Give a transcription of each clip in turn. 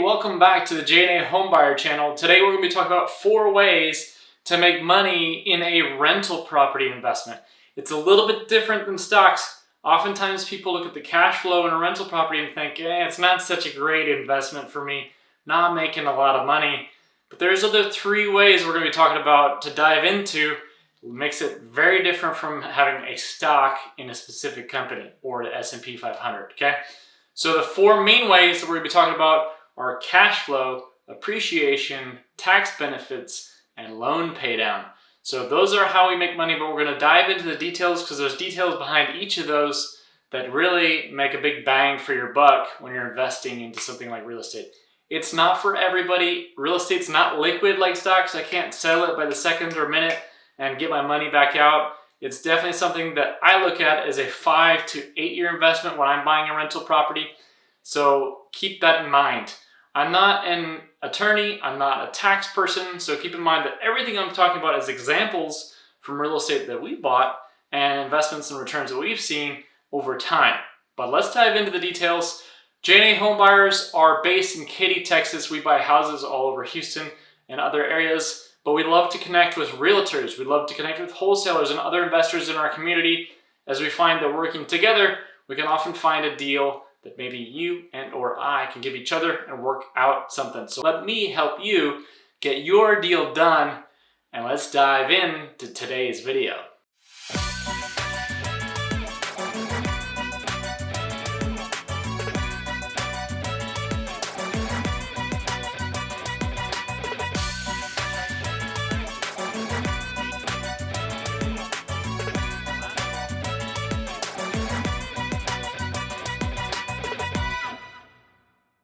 welcome back to the J&A Home Buyers Channel. Today we're going to be talking about 4 ways to make money in a rental property investment. It's a little bit different than stocks. Oftentimes people look at the cash flow in a rental property and think, it's not such a great investment for me, not making a lot of money. But there's other 3 ways we're going to be talking about to dive into. It makes it very different from having a stock in a specific company or the S&P 500, okay? So the 4 main ways that we're going to be talking about are cash flow, appreciation, tax benefits, and loan paydown. So those are how we make money, but we're going to dive into the details because there's details behind each of those that really make a big bang for your buck when you're investing into something like real estate. It's not for everybody. Real estate's not liquid like stocks. I can't sell it by the second or minute and get my money back out. It's definitely something that I look at as a 5 to 8 year investment when I'm buying a rental property. So keep that in mind. I'm not an attorney, I'm not a tax person, so keep in mind that everything I'm talking about is examples from real estate that we bought and investments and returns that we've seen over time. But let's dive into the details. J&A Home Buyers are based in Katy, Texas. We buy houses all over Houston and other areas. But we love to connect with realtors. We love to connect with wholesalers and other investors in our community. As we find that working together, we can often find a deal that maybe you and or I can give each other and work out something. So let me help you get your deal done, and let's dive into today's video.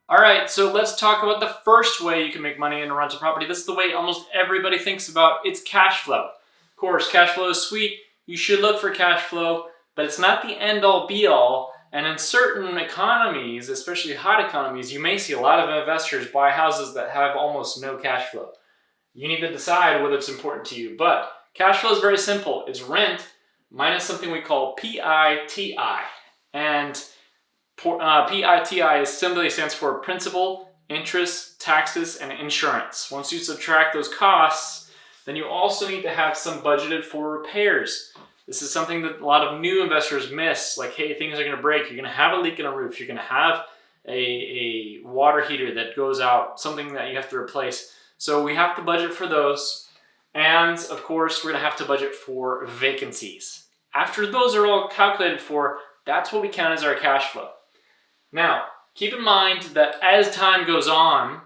All right, so let's talk about the first way you can make money in a rental property. This is the way almost everybody thinks about. It's cash flow. Of course, cash flow is sweet. You should look for cash flow, but it's not the end-all be-all. And in certain economies, especially hot economies, you may see a lot of investors buy houses that have almost no cash flow. You need to decide whether it's important to you. But cash flow is very simple. It's rent minus something we call PITI. And PITI simply stands for principal, interest, taxes, and insurance. Once you subtract those costs, then you also need to have some budgeted for repairs. This is something that a lot of new investors miss. Like, hey, things are going to break. You're going to have a leak in a roof. You're going to have a water heater that goes out, something that you have to replace. So we have to budget for those. And of course, we're going to have to budget for vacancies. After those are all calculated for, that's what we count as our cash flow. Now, keep in mind that as time goes on,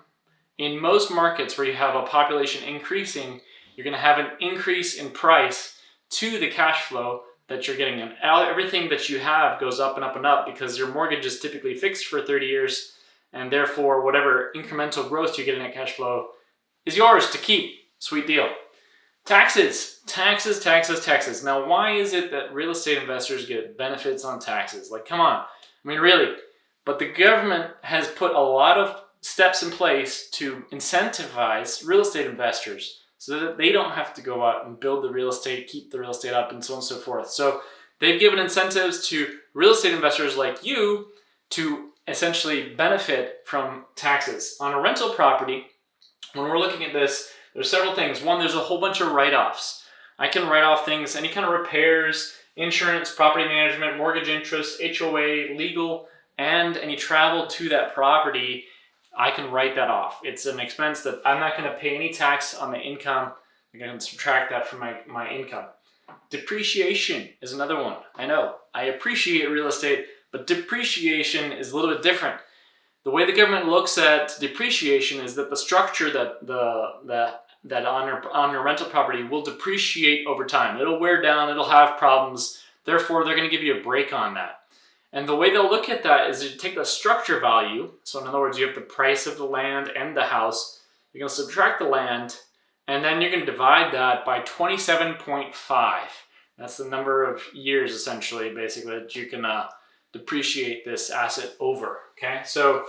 in most markets where you have a population increasing, you're going to have an increase in price to the cash flow that you're getting. And everything that you have goes up and up and up because your mortgage is typically fixed for 30 years, and therefore whatever incremental growth you get in that cash flow is yours to keep. Sweet deal. Taxes, taxes, taxes, taxes. Now, why is it that real estate investors get benefits on taxes? Like, come on. I mean, really. But the government has put a lot of steps in place to incentivize real estate investors so that they don't have to go out and build the real estate, keep the real estate up, and so on and so forth. So they've given incentives to real estate investors like you to essentially benefit from taxes. On a rental property, when we're looking at this, there's several things. One, there's a whole bunch of write-offs. I can write off things, any kind of repairs, insurance, property management, mortgage interest, HOA, legal, and any travel to that property. I can write that off. It's an expense that I'm not going to pay any tax on the income. I'm going to subtract that from my income. Depreciation is another one. I know, I appreciate real estate, but depreciation is a little bit different. The way the government looks at depreciation is that the structure that on your rental property will depreciate over time. It'll wear down, it'll have problems. Therefore, they're going to give you a break on that. And the way they'll look at that is you take the structure value. So in other words, you have the price of the land and the house. You're going to subtract the land, and then you're going to divide that by 27.5. That's the number of years, essentially, basically, that you can depreciate this asset over. Okay, so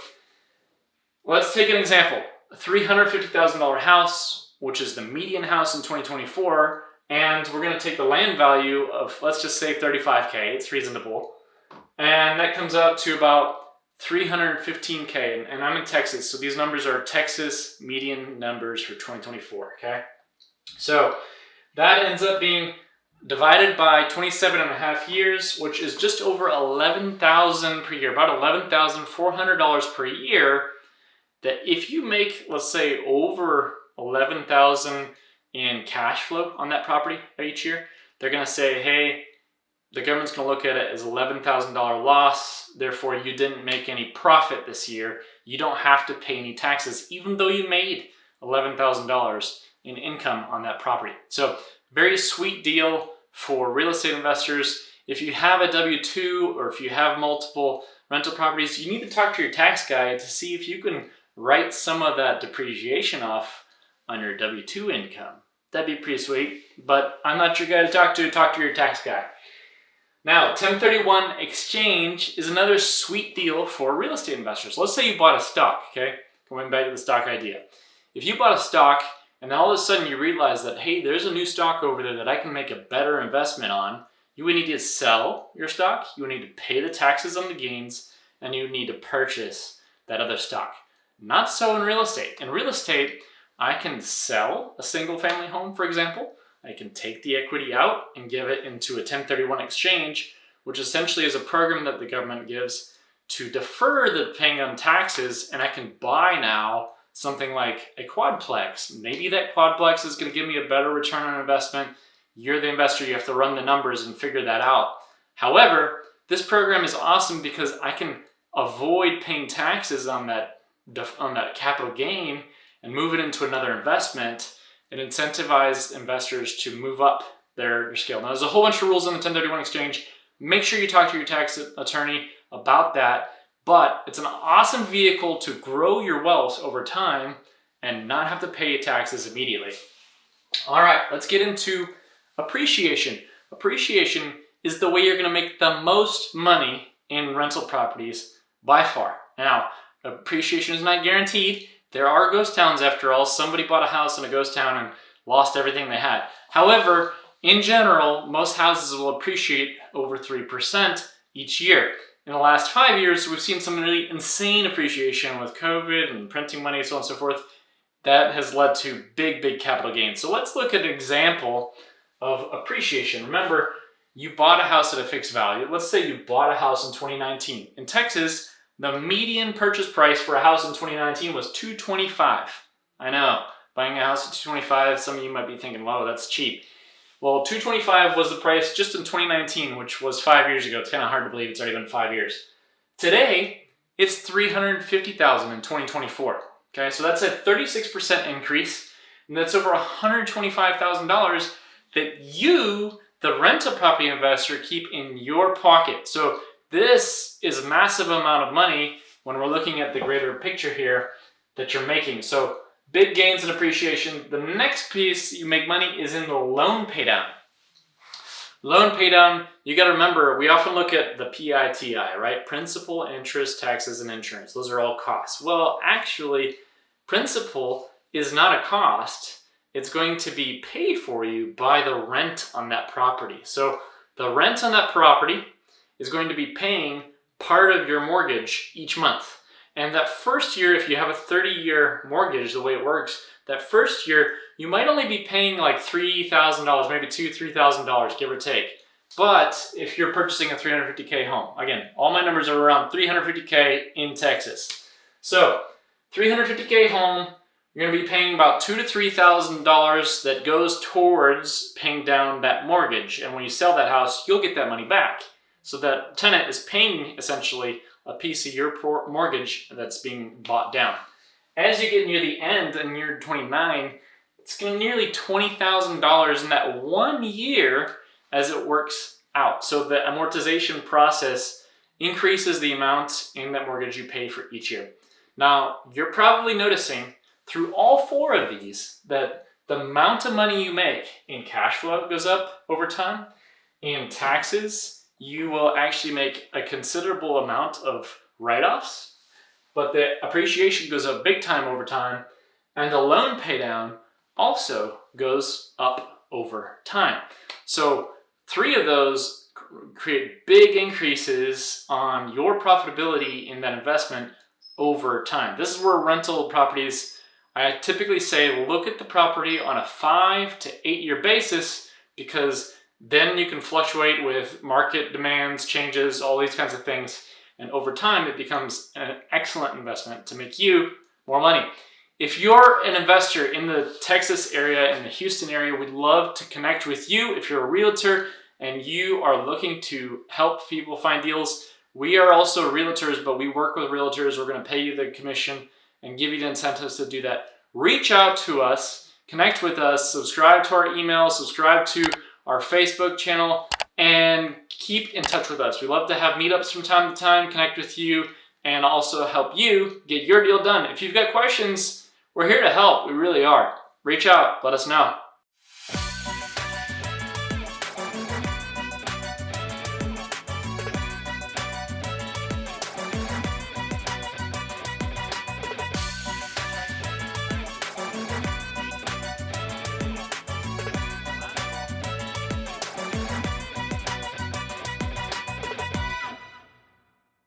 let's take an example. A $350,000 house, which is the median house in 2024, and we're going to take the land value of, let's just say $35K. It's reasonable. And that comes out to about 315K, and I'm in Texas, so these numbers are Texas median numbers for 2024, okay? So that ends up being divided by 27 and a half years, which is just over $11,000 per year, about $11,400 per year. That if you make, let's say, over $11,000 in cash flow on that property each year, they're going to say, hey, the government's going to look at it as $11,000 loss. Therefore, you didn't make any profit this year. You don't have to pay any taxes, even though you made $11,000 in income on that property. So very sweet deal for real estate investors. If you have a W-2 or if you have multiple rental properties, you need to talk to your tax guy to see if you can write some of that depreciation off on your W-2 income. That'd be pretty sweet, but I'm not your guy to talk to your tax guy. Now, 1031 exchange is another sweet deal for real estate investors. Let's say you bought a stock, okay? Going back to the stock idea. If you bought a stock and all of a sudden you realize that, hey, there's a new stock over there that I can make a better investment on, you would need to sell your stock, you would need to pay the taxes on the gains, and you would need to purchase that other stock. Not so in real estate. In real estate, I can sell a single family home, for example. I can take the equity out and give it into a 1031 exchange, which essentially is a program that the government gives to defer the paying on taxes, and I can buy now something like a quadplex. Maybe that quadplex is going to give me a better return on investment. You're the investor, you have to run the numbers and figure that out. However, this program is awesome because I can avoid paying taxes on that capital gain and move it into another investment and incentivize investors to move up their scale. Now, there's a whole bunch of rules on the 1031 exchange. Make sure you talk to your tax attorney about that, but it's an awesome vehicle to grow your wealth over time and not have to pay taxes immediately. All right, let's get into appreciation. Appreciation is the way you're going to make the most money in rental properties by far. Now, appreciation is not guaranteed. There are ghost towns after all. Somebody bought a house in a ghost town and lost everything they had. However, in general, most houses will appreciate over 3% each year. In the last 5 years, we've seen some really insane appreciation with COVID and printing money, so on and so forth. That has led to big, big capital gains. So let's look at an example of appreciation. Remember, you bought a house at a fixed value. Let's say you bought a house in 2019. In Texas, the median purchase price for a house in 2019 was $225,000. I know, buying a house at $225,000, some of you might be thinking, whoa, that's cheap. Well, $225,000 was the price just in 2019, which was 5 years ago. It's kind of hard to believe it's already been 5 years. Today, it's $350,000 in 2024. Okay, so that's a 36% increase, and that's over $125,000 that you, the rental property investor, keep in your pocket. So this is a massive amount of money when we're looking at the greater picture here that you're making. So big gains in appreciation. The next piece you make money is in the loan paydown. Loan paydown, you got to remember, we often look at the PITI, right? Principal, interest, taxes, and insurance. Those are all costs. Well, actually, principal is not a cost. It's going to be paid for you by the rent on that property. So the rent on that property is going to be paying part of your mortgage each month. And that first year, if you have a 30-year mortgage, the way it works, that first year, you might only be paying like $3,000, maybe $2,000, $3,000, give or take. But if you're purchasing a $350K home, again, all my numbers are around $350K in Texas. So $350K home, you're going to be paying about $2,000 to $3,000 that goes towards paying down that mortgage. And when you sell that house, you'll get that money back. So that tenant is paying essentially a piece of your mortgage that's being bought down. As you get near the end in year 29, it's going to nearly $20,000 in that 1 year as it works out. So the amortization process increases the amount in that mortgage you pay for each year. Now, you're probably noticing through all four of these that the amount of money you make in cash flow goes up over time. In taxes, you will actually make a considerable amount of write-offs, but the appreciation goes up big time over time, and the loan paydown also goes up over time. So 3 of those create big increases on your profitability in that investment over time. This is where rental properties, I typically say, look at the property on a 5 to 8 year basis, because then you can fluctuate with market demands, changes, all these kinds of things. And over time, it becomes an excellent investment to make you more money. If you're an investor in the Texas area, in the Houston area, we'd love to connect with you. If you're a realtor and you are looking to help people find deals, we are also realtors, but we work with realtors. We're going to pay you the commission and give you the incentives to do that. Reach out to us, connect with us, subscribe to our email, subscribe to our Facebook channel, and keep in touch with us. We love to have meetups from time to time, connect with you, and also help you get your deal done. If you've got questions, we're here to help. We really are. Reach out, let us know.